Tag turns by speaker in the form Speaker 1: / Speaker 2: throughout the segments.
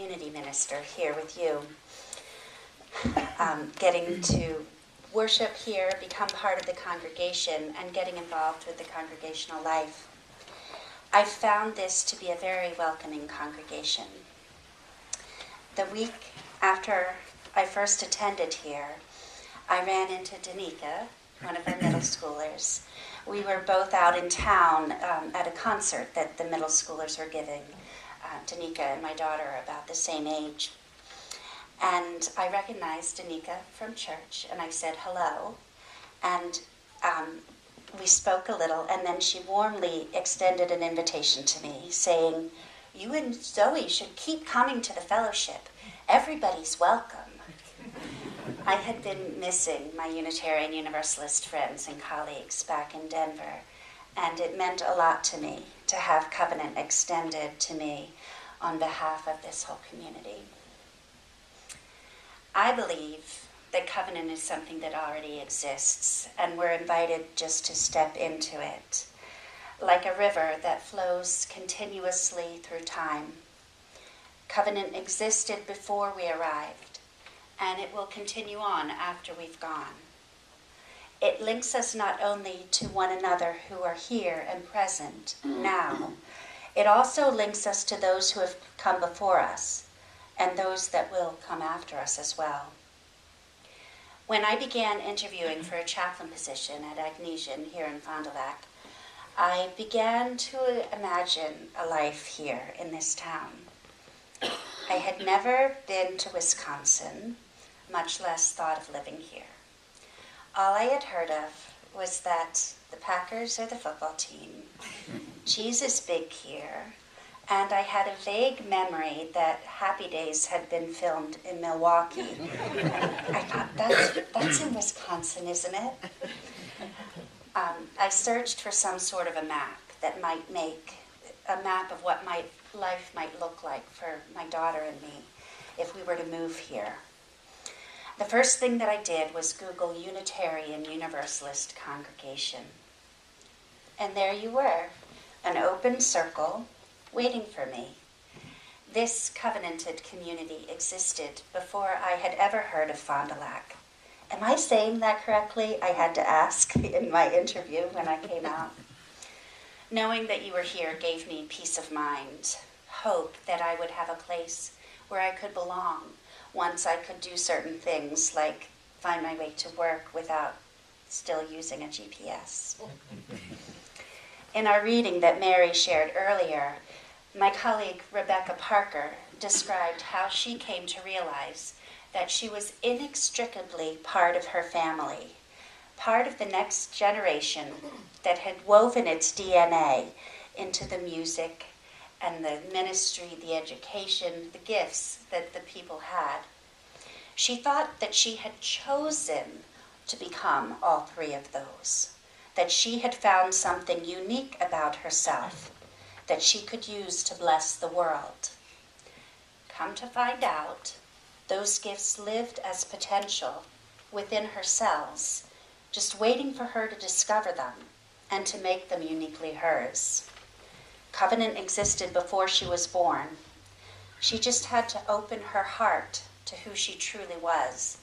Speaker 1: community minister here with you, getting to worship here, become part of the congregation, and getting involved with the congregational life. I found this to be a very welcoming congregation. The week after I first attended here, I ran into Danica, one of our middle schoolers. We were both out in town at a concert that the middle schoolers were giving. Danica and my daughter are about the same age. And I recognized Danica from church, and I said hello. And we spoke a little, and then she warmly extended an invitation to me, saying, "You and Zoe should keep coming to the fellowship. Everybody's welcome." I had been missing my Unitarian Universalist friends and colleagues back in Denver, and it meant a lot to me to have covenant extended to me on behalf of this whole community. I believe that covenant is something that already exists, and we're invited just to step into it, like a river that flows continuously through time. Covenant existed before we arrived, and it will continue on after we've gone. It links us not only to one another who are here and present now, it also links us to those who have come before us and those that will come after us as well. When I began interviewing for a chaplain position at Agnesian here in Fond du Lac, I began to imagine a life here in this town. I had never been to Wisconsin, much less thought of living here. All I had heard of was that the Packers are the football team, cheese is big here, and I had a vague memory that Happy Days had been filmed in Milwaukee. I thought, that's in Wisconsin, isn't it? I searched for some sort of a map that might make a map of what my life might look like for my daughter and me if we were to move here. The first thing that I did was Google Unitarian Universalist congregation. And there you were, an open circle waiting for me. This covenanted community existed before I had ever heard of Fond du Lac. Am I saying that correctly? I had to ask in my interview when I came out. Knowing that you were here gave me peace of mind, hope that I would have a place where I could belong once I could do certain things like find my way to work without still using a GPS. In our reading that Mary shared earlier, my colleague Rebecca Parker described how she came to realize that she was inextricably part of her family, part of the next generation that had woven its DNA into the music and the ministry, the education, the gifts that the people had. She thought that she had chosen to become all three of those, that she had found something unique about herself that she could use to bless the world. Come to find out, those gifts lived as potential within her cells, just waiting for her to discover them and to make them uniquely hers. Covenant existed before she was born. She just had to open her heart to who she truly was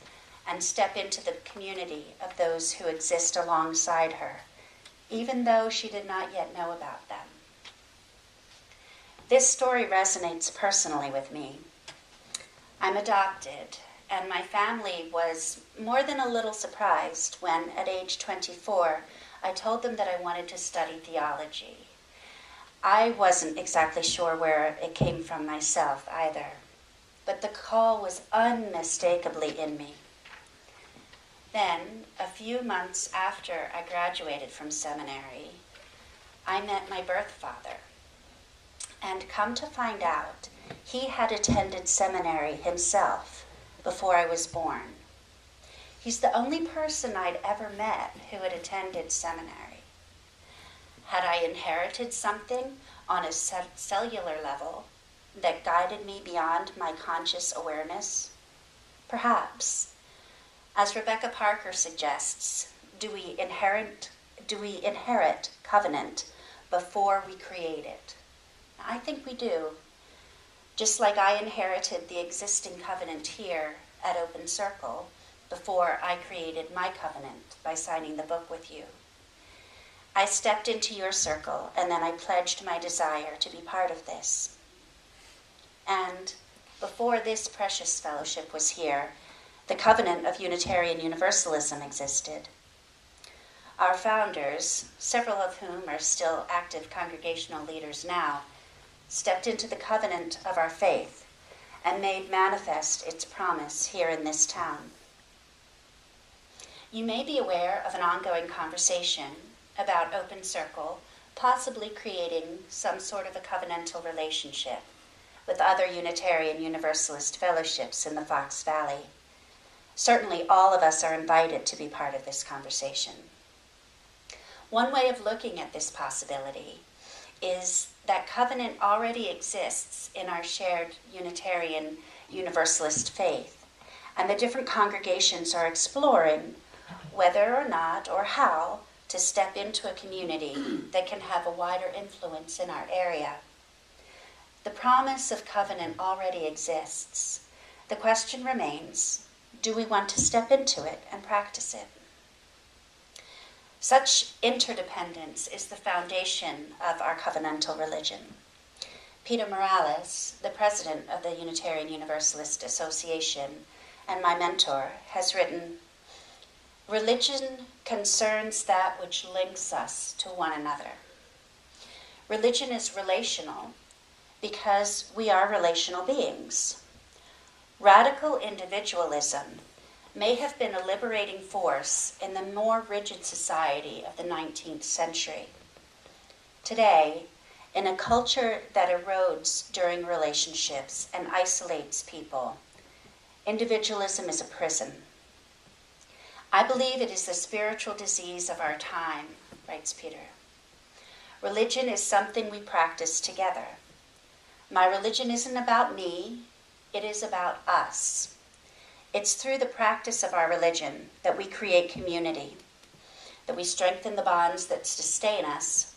Speaker 1: and step into the community of those who exist alongside her, even though she did not yet know about them. This story resonates personally with me. I'm adopted, and my family was more than a little surprised when, at age 24, I told them that I wanted to study theology. I wasn't exactly sure where it came from myself either, but the call was unmistakably in me. Then, a few months after I graduated from seminary, I met my birth father. And come to find out, he had attended seminary himself before I was born. He's the only person I'd ever met who had attended seminary. Had I inherited something on a cellular level that guided me beyond my conscious awareness? Perhaps. As Rebecca Parker suggests, do we inherit covenant before we create it? I think we do. Just like I inherited the existing covenant here at Open Circle before I created my covenant by signing the book with you. I stepped into your circle, and then I pledged my desire to be part of this. And before this precious fellowship was here, the covenant of Unitarian Universalism existed. Our founders, several of whom are still active congregational leaders now, stepped into the covenant of our faith and made manifest its promise here in this town. You may be aware of an ongoing conversation about Open Circle possibly creating some sort of a covenantal relationship with other Unitarian Universalist fellowships in the Fox Valley. Certainly all of us are invited to be part of this conversation. One way of looking at this possibility is that covenant already exists in our shared Unitarian Universalist faith, and the different congregations are exploring whether or not or how to step into a community that can have a wider influence in our area. The promise of covenant already exists. The question remains, do we want to step into it and practice it? Such interdependence is the foundation of our covenantal religion. Peter Morales, the president of the Unitarian Universalist Association and my mentor, has written, "Religion concerns that which links us to one another. Religion is relational because we are relational beings. Radical individualism may have been a liberating force in the more rigid society of the 19th century. Today, in a culture that erodes during relationships and isolates people, individualism is a prison. I believe it is the spiritual disease of our time," writes Peter. "Religion is something we practice together. My religion isn't about me, it is about us. It's through the practice of our religion that we create community, that we strengthen the bonds that sustain us,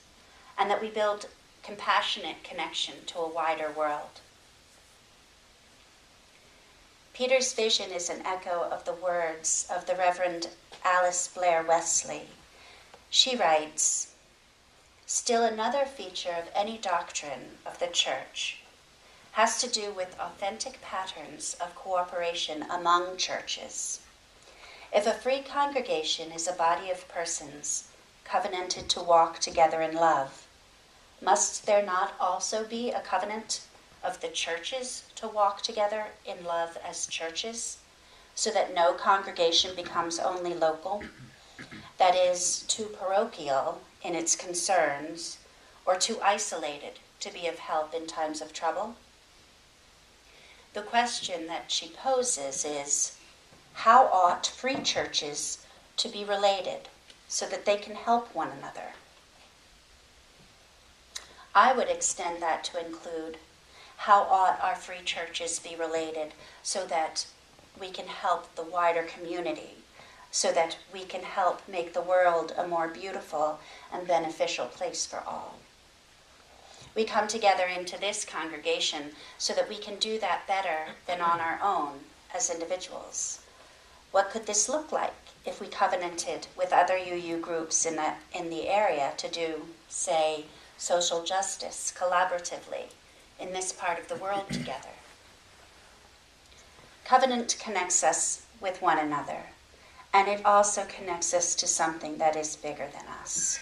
Speaker 1: and that we build compassionate connection to a wider world." Peter's vision is an echo of the words of the Reverend Alice Blair Wesley. She writes, "Still another feature of any doctrine of the Church has to do with authentic patterns of cooperation among churches. If a free congregation is a body of persons covenanted to walk together in love, must there not also be a covenant of the churches to walk together in love as churches, so that no congregation becomes only local, that is, too parochial in its concerns, or too isolated to be of help in times of trouble?" The question that she poses is, how ought free churches to be related so that they can help one another? I would extend that to include, how ought our free churches be related so that we can help the wider community, so that we can help make the world a more beautiful and beneficial place for all? We come together into this congregation so that we can do that better than on our own as individuals. What could this look like if we covenanted with other UU groups in the area to do, say, social justice collaboratively in this part of the world together? Covenant connects us with one another, and it also connects us to something that is bigger than us.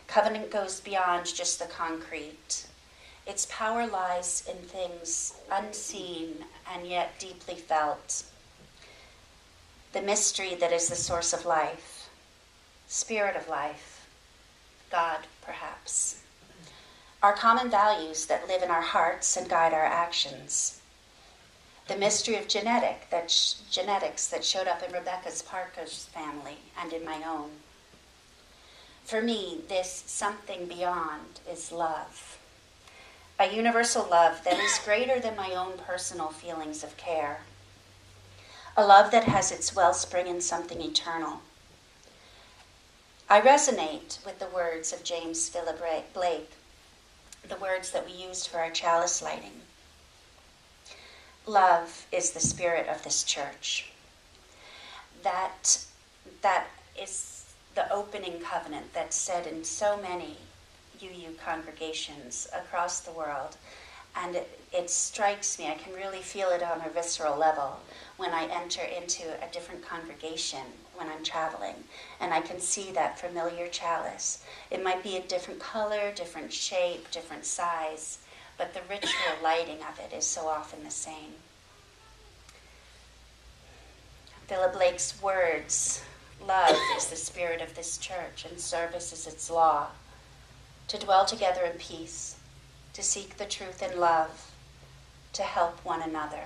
Speaker 1: Covenant goes beyond just the concrete. Its power lies in things unseen and yet deeply felt. The mystery that is the source of life, spirit of life, God, perhaps. Our common values that live in our hearts and guide our actions. The mystery of genetics that showed up in Rebecca's Parker's family and in my own. For me, this something beyond is love. A universal love that is greater than my own personal feelings of care. A love that has its wellspring in something eternal. I resonate with the words of James Philip Blake, the words that we used for our chalice lighting. love is the spirit of this church. That is the opening covenant that's said in so many UU congregations across the world. And it strikes me, I can really feel it on a visceral level when I enter into a different congregation when I'm traveling. And I can see that familiar chalice. It might be a different color, different shape, different size, but the ritual lighting of it is so often the same. Philip Blake's words, love is the spirit of this church and service is its law. To dwell together in peace, to seek the truth in love, to help one another.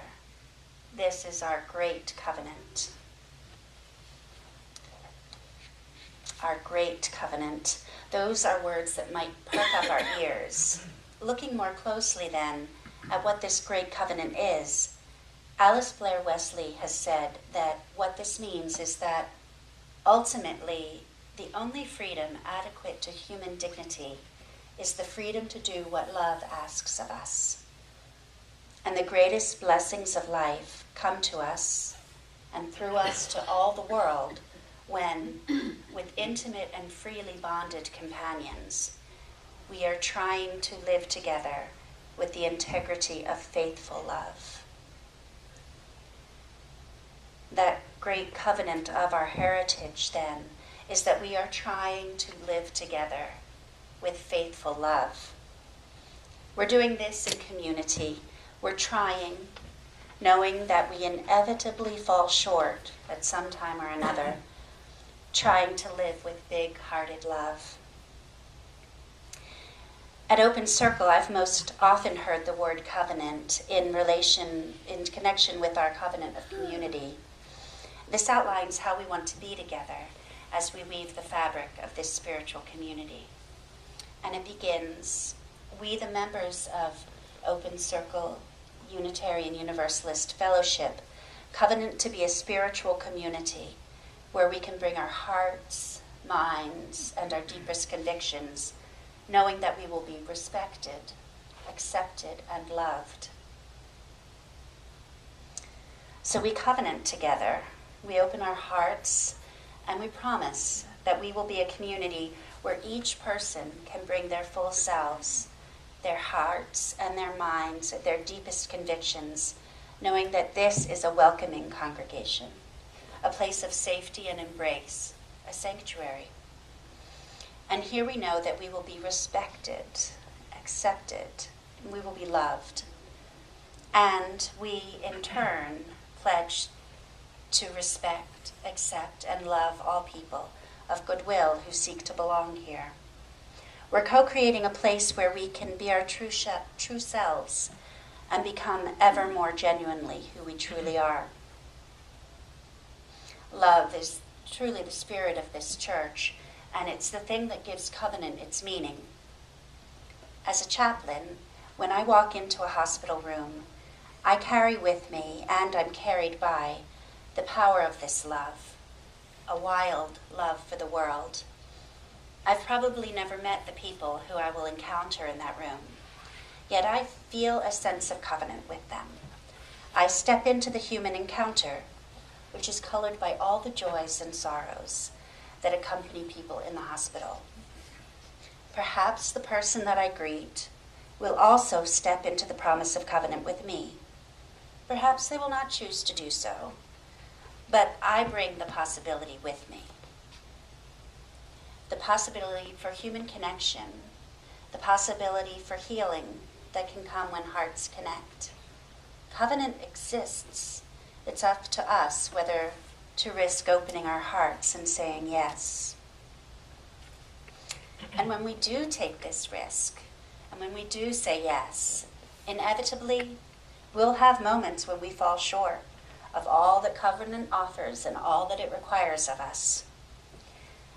Speaker 1: This is our great covenant. Our great covenant. Those are words that might perk up our ears. Looking more closely then at what this great covenant is, Alice Blair Wesley has said that what this means is that ultimately the only freedom adequate to human dignity is the freedom to do what love asks of us. And the greatest blessings of life come to us and through us to all the world when, with intimate and freely bonded companions, we are trying to live together with the integrity of faithful love. That great covenant of our heritage, then, is that we are trying to live together with faithful love. We're doing this in community. We're trying, knowing that we inevitably fall short at some time or another, trying to live with big-hearted love. At Open Circle, I've most often heard the word covenant in connection with our covenant of community. This outlines how we want to be together as we weave the fabric of this spiritual community. And it begins, we the members of Open Circle Unitarian Universalist Fellowship covenant to be a spiritual community where we can bring our hearts, minds, and our deepest convictions, knowing that we will be respected, accepted, and loved. So we covenant together, we open our hearts, and we promise that we will be a community where each person can bring their full selves, their hearts and their minds, their deepest convictions, knowing that this is a welcoming congregation, a place of safety and embrace, a sanctuary. And here we know that we will be respected, accepted, and we will be loved. And we, in turn, pledge to respect, accept, and love all people of goodwill who seek to belong here. We're co-creating a place where we can be our true selves and become ever more genuinely who we truly are. Love is truly the spirit of this church, and it's the thing that gives covenant its meaning. As a chaplain, when I walk into a hospital room, I carry with me, and I'm carried by, the power of this love, a wild love for the world. I've probably never met the people who I will encounter in that room, yet I feel a sense of covenant with them. I step into the human encounter, which is colored by all the joys and sorrows that accompany people in the hospital. Perhaps the person that I greet will also step into the promise of covenant with me. Perhaps they will not choose to do so, but I bring the possibility with me. The possibility for human connection, the possibility for healing that can come when hearts connect. Covenant exists. It's up to us whether to risk opening our hearts and saying yes. And when we do take this risk, and when we do say yes, inevitably we'll have moments when we fall short of all that covenant offers and all that it requires of us.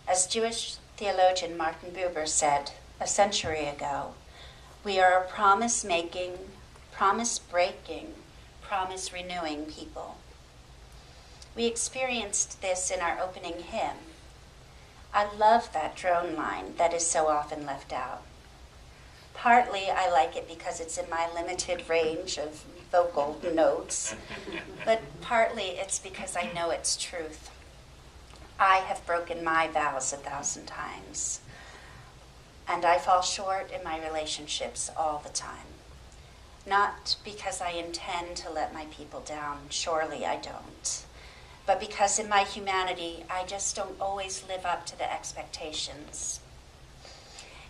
Speaker 1: As Jewish theologian Martin Buber said a century ago, we are a promise-making, promise-breaking, promise-renewing people. We experienced this in our opening hymn. I love that drone line that is so often left out. Partly I like it because it's in my limited range of vocal notes, but partly it's because I know it's truth. I have broken my vows 1,000 times, and I fall short in my relationships all the time. Not because I intend to let my people down, surely I don't, but because in my humanity I just don't always live up to the expectations.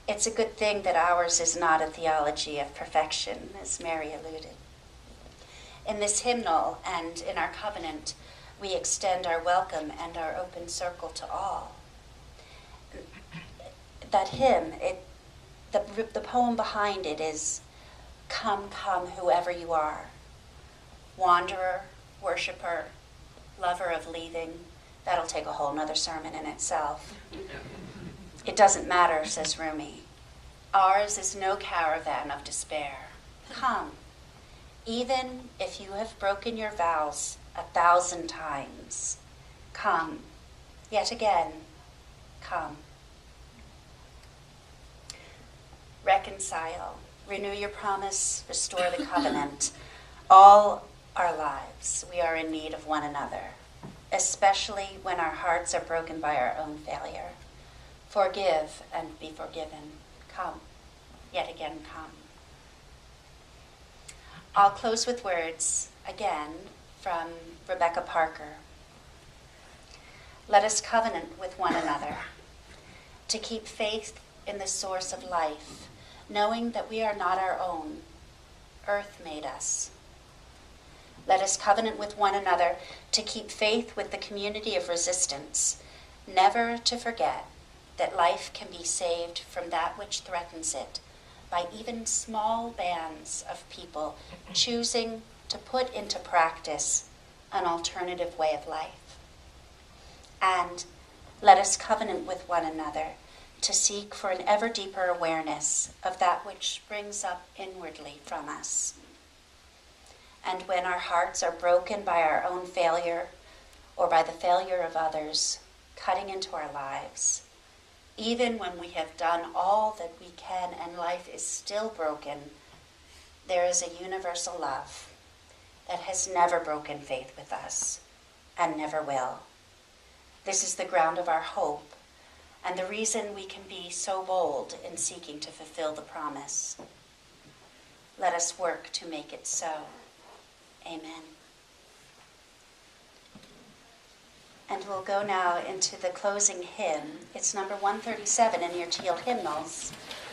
Speaker 1: It's a good thing that ours is not a theology of perfection, as Mary alluded. In this hymnal and in our covenant, we extend our welcome and our open circle to all. That hymn, the poem behind it is, "Come, come, whoever you are, wanderer, worshiper, lover of leaving." That'll take a whole nother sermon in itself. It doesn't matter, says Rumi. Ours is no caravan of despair. Come, even if you have broken your vows 1,000 times. Come, yet again, come. Reconcile, renew your promise, restore the covenant. All our lives, we are in need of one another, especially when our hearts are broken by our own failure. Forgive and be forgiven. Come, yet again come. I'll close with words, again, from Rebecca Parker. Let us covenant with one another to keep faith in the source of life, knowing that we are not our own. Earth made us. Let us covenant with one another to keep faith with the community of resistance, never to forget that life can be saved from that which threatens it by even small bands of people choosing to put into practice an alternative way of life. And let us covenant with one another to seek for an ever deeper awareness of that which springs up inwardly from us. And when our hearts are broken by our own failure or by the failure of others cutting into our lives, even when we have done all that we can and life is still broken, there is a universal love that has never broken faith with us and never will. This is the ground of our hope and the reason we can be so bold in seeking to fulfill the promise. Let us work to make it so. Amen. And we'll go now into the closing hymn. It's number 137 in your Teal hymnals.